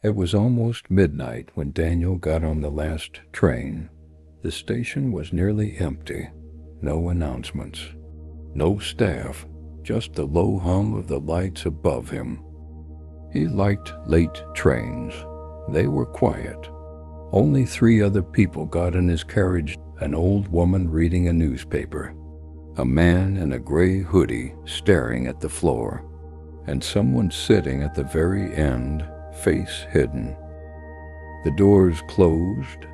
It was almost midnight when Daniel got on the last train. The station was nearly empty. No announcements. No staff. Just the low hum of the lights above him. He liked late trains. They were quiet. Only 3 other people got in his carriage: an old woman reading a newspaper, a man in a gray hoodie staring at the floor, and someone sitting at the very end, face hidden. The doors closed.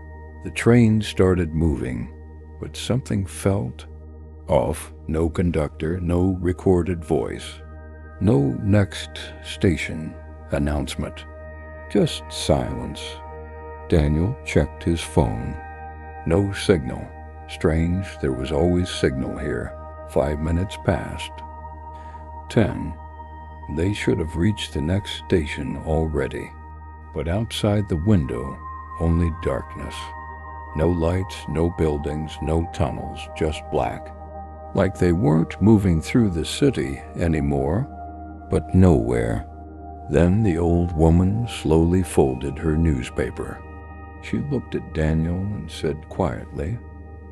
The train started moving, but something felt off. No conductor, no recorded voice, no next station announcement, just silence. Daniel checked his phone. No signal. Strange, there was always signal here. 5 minutes passed. 10. They should have reached the next station already. But outside the window, only darkness. No lights, no buildings, no tunnels, just black. Like they weren't moving through the city anymore, but nowhere. Then the old woman slowly folded her newspaper. She looked at Daniel and said quietly,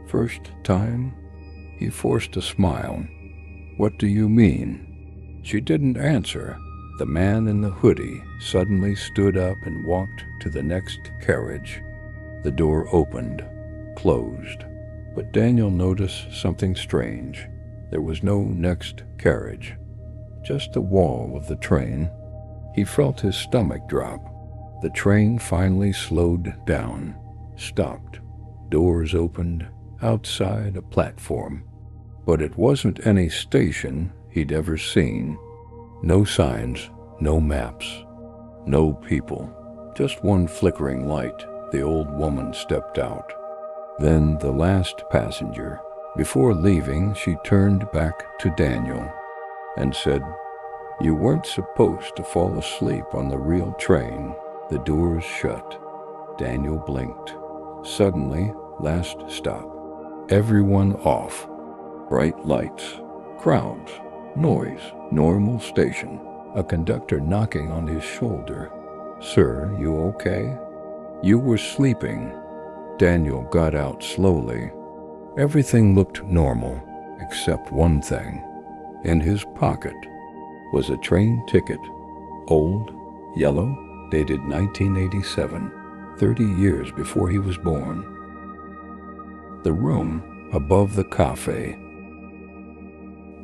"First time?" He forced a smile. "What do you mean?" She didn't answer. The man in the hoodie suddenly stood up and walked to the next carriage. The door opened, closed. But Daniel noticed something strange. There was no next carriage, just the wall of the train. He felt his stomach drop. The train finally slowed down, stopped. Doors opened. Outside, a platform. But it wasn't any station he'd ever seen. No signs, no maps, no people. Just one flickering light. The old woman stepped out. Then the last passenger. Before leaving, she turned back to Daniel and said, "You weren't supposed to fall asleep on the real train." The doors shut. Daniel blinked. Suddenly, last stop. Everyone off. Bright lights, crowds, noise, normal station. A conductor knocking on his shoulder. "Sir, you okay?" "You were sleeping." Daniel got out slowly. Everything looked normal, except one thing. In his pocket was a train ticket. Old, yellow, dated 1987, 30 years before he was born. The room above the cafe.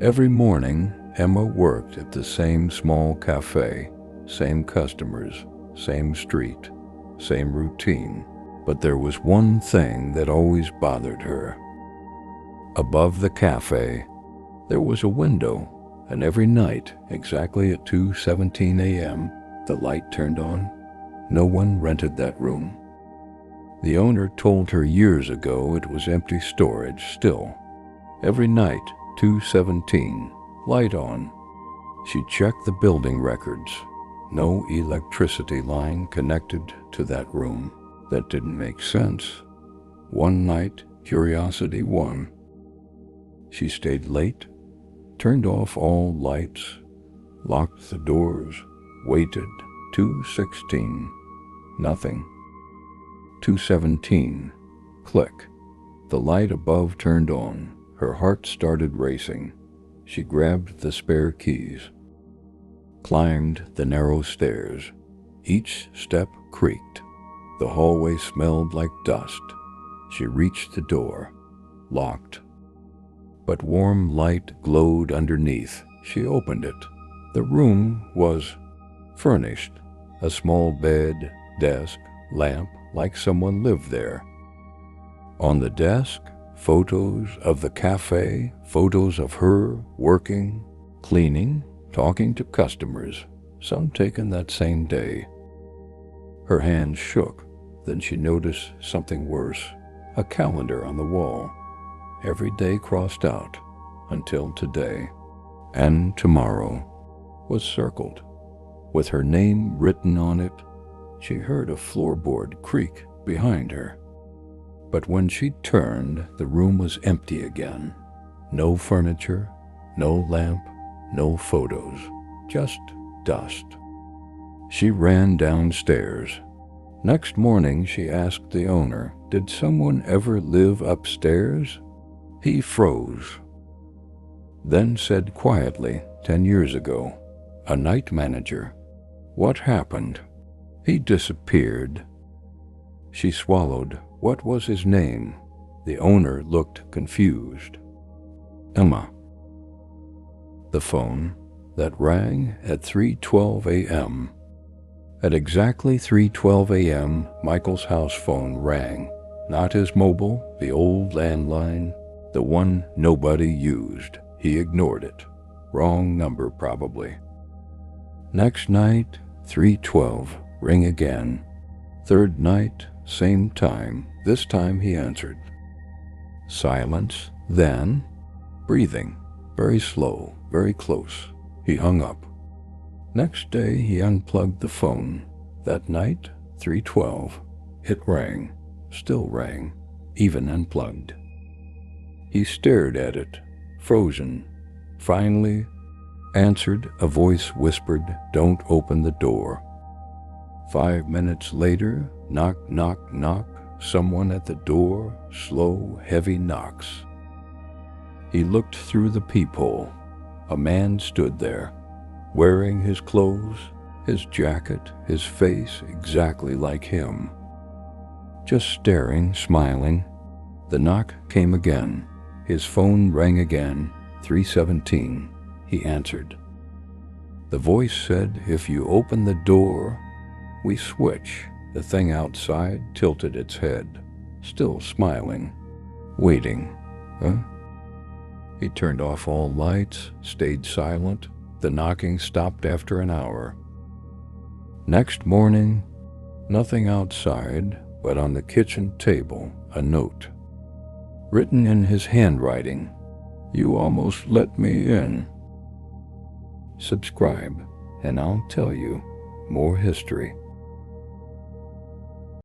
Every morning, Emma worked at the same small cafe, same customers, same street, same routine. But there was one thing that always bothered her. Above the cafe, there was a window, and every night, exactly at 2:17 a.m., the light turned on. No one rented that room. The owner told her years ago it was empty storage still. Every night, 2:17, light on. She checked the building records. No electricity line connected to that room. That didn't make sense. One night, curiosity won. She stayed late, turned off all lights, locked the doors, waited. 2:16, nothing. 2:17, click. The light above turned on. Her heart started racing. She grabbed the spare keys, climbed the narrow stairs. Each step creaked. The hallway smelled like dust. She reached the door, locked. But warm light glowed underneath. She opened it. The room was furnished. A small bed, desk, lamp, like someone lived there. On the desk, photos of the cafe, photos of her working, cleaning, talking to customers, some taken that same day. Her hands shook. Then she noticed something worse. A calendar on the wall. Every day crossed out until today. And tomorrow was circled with her name written on it. She heard a floorboard creak behind her. But when she turned, the room was empty again. No furniture, no lamp, no photos, just dust. She ran downstairs. Next morning, she asked the owner, "Did someone ever live upstairs?" He froze, then said quietly, 10 years ago, "A night manager." "What happened?" "He disappeared." She swallowed. "What was his name?" The owner looked confused. "Emma." The phone that rang at 3:12 a.m. At exactly 3:12 a.m., Michael's house phone rang. Not his mobile, the old landline, the one nobody used. He ignored it. Wrong number, probably. Next night, 3:12, ring again. Third night, same time. This time he answered. Silence, then breathing, very slow, very close. He hung up. Next day, he unplugged the phone. That night, 3:12, it rang, still rang, even unplugged. He stared at it, frozen. Finally, answered. A voice whispered, "Don't open the door." 5 minutes later, knock, knock, knock. Someone at the door, slow, heavy knocks. He looked through the peephole. A man stood there, wearing his clothes, his jacket, his face exactly like him. Just staring, smiling. The knock came again. His phone rang again, 3:17. He answered. The voice said, "If you open the door, we switch." The thing outside tilted its head, still smiling, waiting. Huh? He turned off all lights, stayed silent. The knocking stopped after an hour. Next morning, nothing outside, but on the kitchen table, a note. Written in his handwriting, "You almost let me in." Subscribe, and I'll tell you more history.